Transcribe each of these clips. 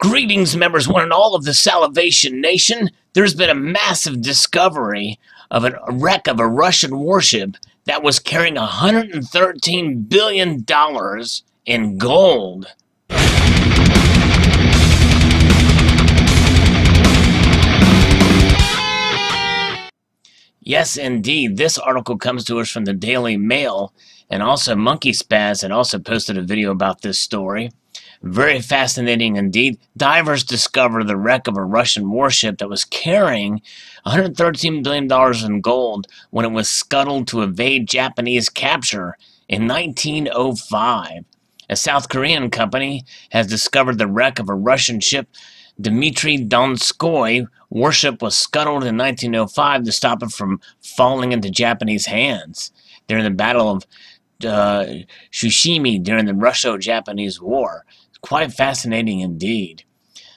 Greetings, members one and all of the Salivation Nation. There's been a massive discovery of a wreck of a Russian warship that was carrying $113 billion in gold. Yes, indeed. This article comes to us from the Daily Mail, and also Monkey Spaz had also posted a video about this story. Very fascinating indeed. Divers discovered the wreck of a Russian warship that was carrying $113 billion in gold when it was scuttled to evade Japanese capture in 1905. A South Korean company has discovered the wreck of a Russian ship, Dmitry Donskoy. Warship was scuttled in 1905 to stop it from falling into Japanese hands during the Battle of Tsushima during the Russo-Japanese War. Quite fascinating indeed.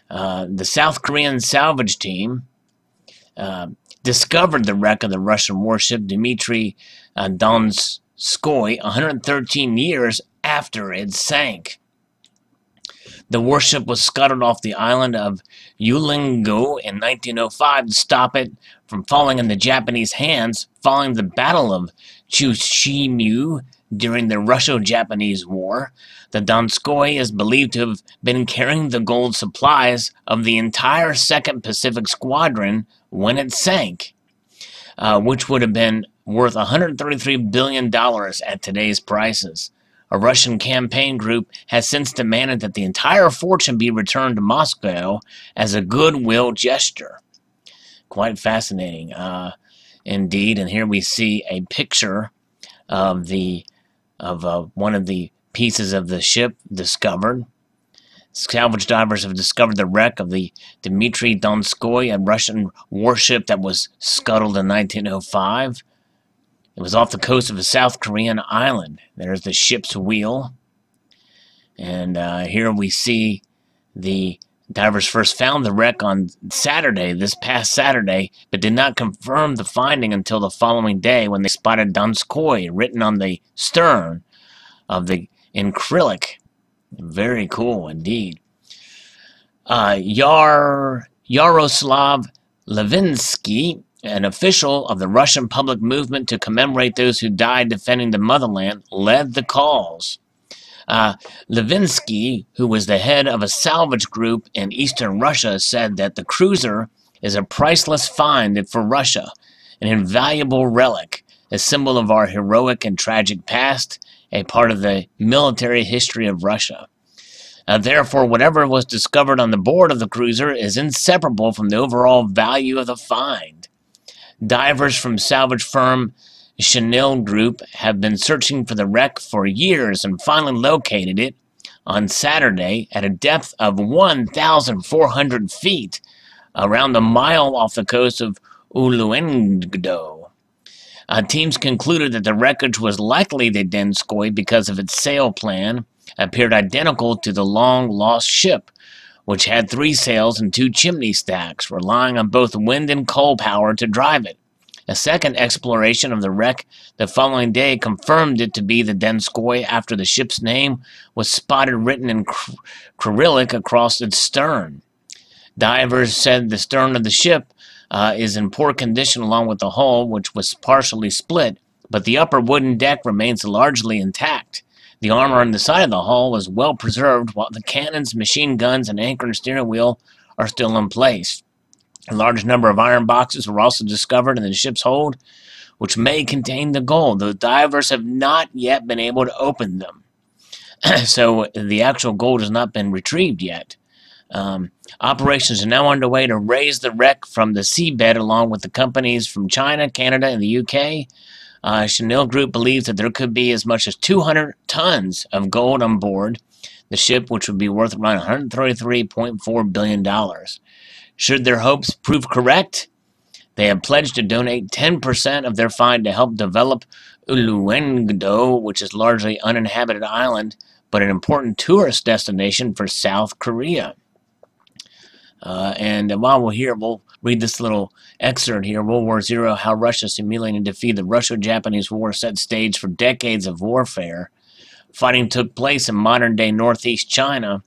The South Korean salvage team discovered the wreck of the Russian warship Dmitry Donskoy 113 years after it sank. The warship was scuttled off the island of Ulingo in 1905 to stop it from falling into Japanese hands following the Battle of Tsushima during the Russo-Japanese War. The Donskoy is believed to have been carrying the gold supplies of the entire 2nd Pacific Squadron when it sank, which would have been worth $133 billion at today's prices. A Russian campaign group has since demanded that the entire fortune be returned to Moscow as a goodwill gesture. Quite fascinating, indeed. And here we see a picture of one of the pieces of the ship discovered. Salvage divers have discovered the wreck of the Dmitry Donskoy, a Russian warship that was scuttled in 1905. It was off the coast of a South Korean island. There's the ship's wheel. And here we see the divers first found the wreck on Saturday, this past Saturday, but did not confirm the finding until the following day when they spotted Donskoy written on the stern of the in acrylic. Very cool indeed. Yaroslav Levinsky, an official of the Russian public movement to commemorate those who died defending the motherland, led the calls. Levinsky, who was the head of a salvage group in eastern Russia, said that the cruiser is a priceless find for Russia, an invaluable relic, a symbol of our heroic and tragic past, a part of the military history of Russia. Therefore, whatever was discovered on the board of the cruiser is inseparable from the overall value of the find. Divers from salvage firm Chanel Group have been searching for the wreck for years and finally located it on Saturday at a depth of 1,400 feet, around a mile off the coast of Uluengdo. Teams concluded that the wreckage was likely the Donskoy because of its sail plan appeared identical to the long-lost ship, which had 3 sails and 2 chimney stacks, relying on both wind and coal power to drive it. A second exploration of the wreck the following day confirmed it to be the Donskoy after the ship's name was spotted written in acrylic across its stern. Divers said the stern of the ship is in poor condition along with the hull, which was partially split, but the upper wooden deck remains largely intact. The armor on the side of the hull was well preserved, while the cannons, machine guns, and anchor and steering wheel are still in place. A large number of iron boxes were also discovered in the ship's hold, which may contain the gold, though divers have not yet been able to open them. So the actual gold has not been retrieved yet. Operations are now underway to raise the wreck from the seabed along with the companies from China, Canada, and the UK. Chanel Group believes that there could be as much as 200 tons of gold on board the ship, which would be worth around $133.4 billion. Should their hopes prove correct, they have pledged to donate 10% of their find to help develop Uluengdo, which is largely uninhabited island, but an important tourist destination for South Korea. And while we're here, we'll read this little excerpt here. World War II, how Russia simulated and defeated the Russo-Japanese War set stage for decades of warfare. Fighting took place in modern-day northeast China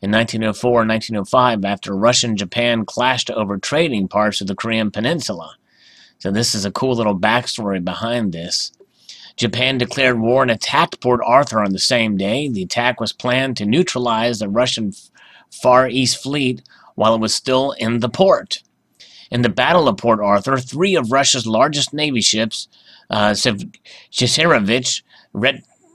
in 1904 and 1905 after Russia and Japan clashed over trading parts of the Korean peninsula. So this is a cool little backstory behind this. Japan declared war and attacked Port Arthur on the same day. The attack was planned to neutralize the Russian Far East Fleet while it was still in the port. In the Battle of Port Arthur, 3 of Russia's largest Navy ships, Cesarevich,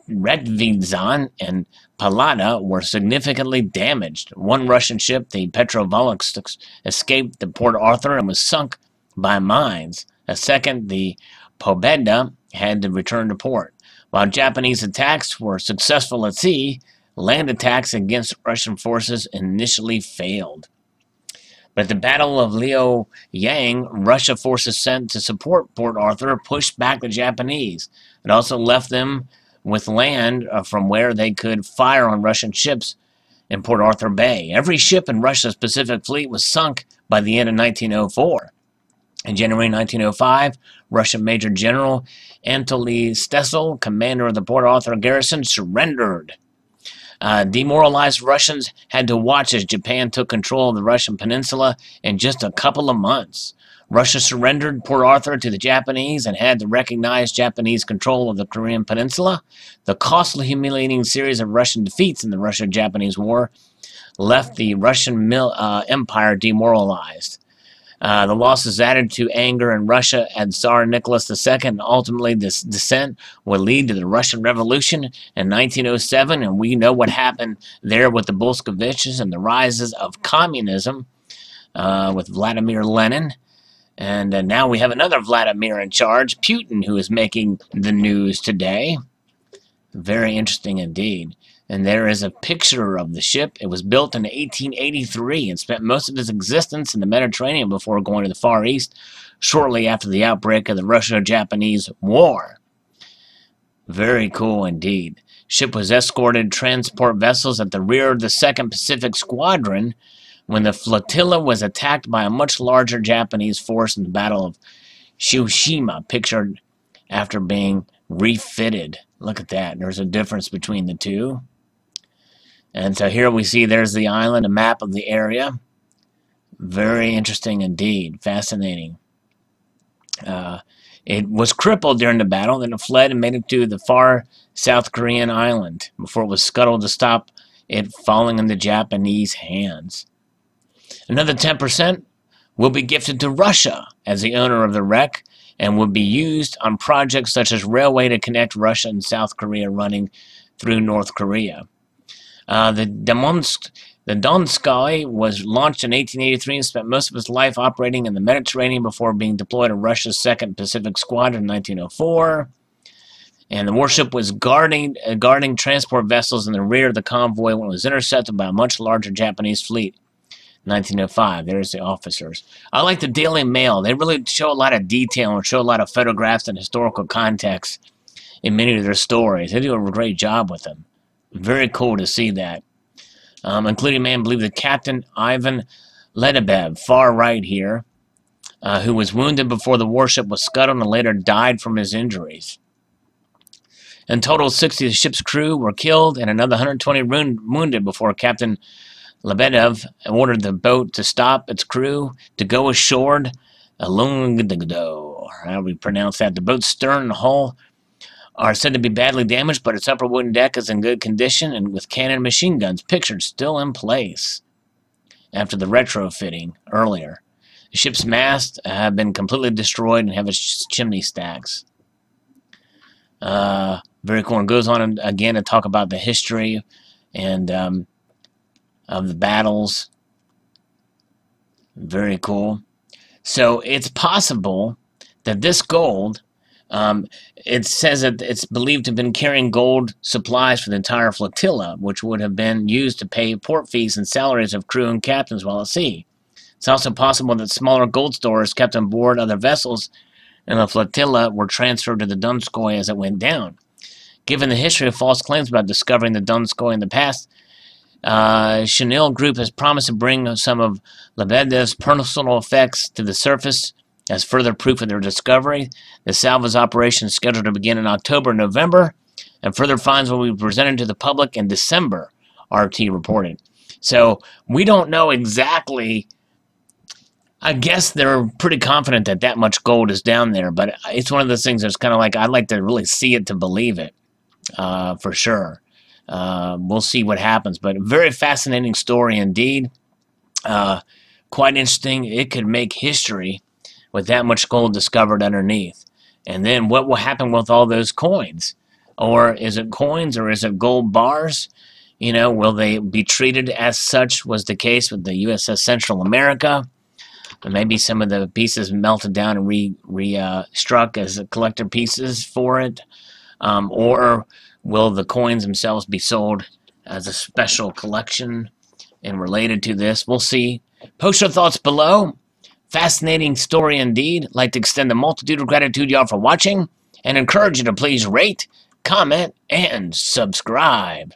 Redvizan, and Pallada, were significantly damaged. One Russian ship, the Petrovolsk, escaped the Port Arthur and was sunk by mines. A second, the Pobeda, had to return to port. While Japanese attacks were successful at sea, land attacks against Russian forces initially failed. But at the Battle of Liaoyang, Russia forces sent to support Port Arthur pushed back the Japanese. It also left them with land from where they could fire on Russian ships in Port Arthur Bay. Every ship in Russia's Pacific Fleet was sunk by the end of 1904. In January 1905, Russian Major General Anatoly Stessel, commander of the Port Arthur garrison, surrendered. Demoralized Russians had to watch as Japan took control of the Russian peninsula in just a couple of months. Russia surrendered Port Arthur to the Japanese and had to recognize Japanese control of the Korean peninsula. The costly, humiliating series of Russian defeats in the Russo-Japanese War left the Russian Empire demoralized. The losses added to anger in Russia at Tsar Nicholas II, and ultimately this descent would lead to the Russian Revolution in 1907, and we know what happened there with the Bolsheviks and the rises of communism with Vladimir Lenin. And now we have another Vladimir in charge, Putin, who is making the news today. Very interesting indeed. And there is a picture of the ship. It was built in 1883 and spent most of its existence in the Mediterranean before going to the Far East shortly after the outbreak of the Russo-Japanese War. Very cool indeed. Ship was escorted transport vessels at the rear of the 2nd Pacific Squadron when the flotilla was attacked by a much larger Japanese force in the Battle of Tsushima, pictured after being refitted. Look at that. There's a difference between the two. And so here we see there's the island, a map of the area. Very interesting indeed. Fascinating. It was crippled during the battle, then it fled and made it to the far South Korean island before it was scuttled to stop it falling into Japanese hands. Another 10% will be gifted to Russia as the owner of the wreck and would be used on projects such as railway to connect Russia and South Korea running through North Korea. The Donskoy was launched in 1883 and spent most of its life operating in the Mediterranean before being deployed to Russia's 2nd Pacific Squadron in 1904. And the warship was guarding transport vessels in the rear of the convoy when it was intercepted by a much larger Japanese fleet. 1905. There's the officers. I like the Daily Mail. They really show a lot of detail and show a lot of photographs and historical context in many of their stories. They do a great job with them. Very cool to see that. Including, man, I believe the Captain Ivan Ledebev, far right here, who was wounded before the warship was scuttled and later died from his injuries. In total, 60 of the ship's crew were killed and another 120 wounded before Captain Lebedev ordered the boat to stop its crew to go ashore. How we pronounce that? The boat's stern and hull are said to be badly damaged, but its upper wooden deck is in good condition and with cannon and machine guns pictured still in place after the retrofitting earlier. The ship's masts have been completely destroyed and have its chimney stacks. Very cool. And goes on again to talk about the history and of the battles. Very cool. So it's possible that this gold, it says that it's believed to have been carrying gold supplies for the entire flotilla, which would have been used to pay port fees and salaries of crew and captains while at sea. It's also possible that smaller gold stores kept on board other vessels and the flotilla were transferred to the Donskoy as it went down. Given the history of false claims about discovering the Donskoy in the past, Chanel Group has promised to bring some of Lebedev's personal effects to the surface as further proof of their discovery. The salvage operation is scheduled to begin in October and November, and further finds will be presented to the public in December, RT reported. So we don't know exactly. I guess they're pretty confident that that much gold is down there, but it's one of those things that's kind of like I'd like to really see it to believe it, for sure. We'll see what happens, but very fascinating story indeed. Uh, Quite interesting. It could make history with that much gold discovered underneath. And then what will happen with all those coins? Or is it coins or is it gold bars? You know, will they be treated as such? Was the case with the USS Central America? Maybe some of the pieces melted down and struck as collector pieces for it. Or will the coins themselves be sold as a special collection and related to this? We'll see. Post your thoughts below. Fascinating story indeed. I'd like to extend a multitude of gratitude y'all for watching and encourage you to please rate, comment, and subscribe.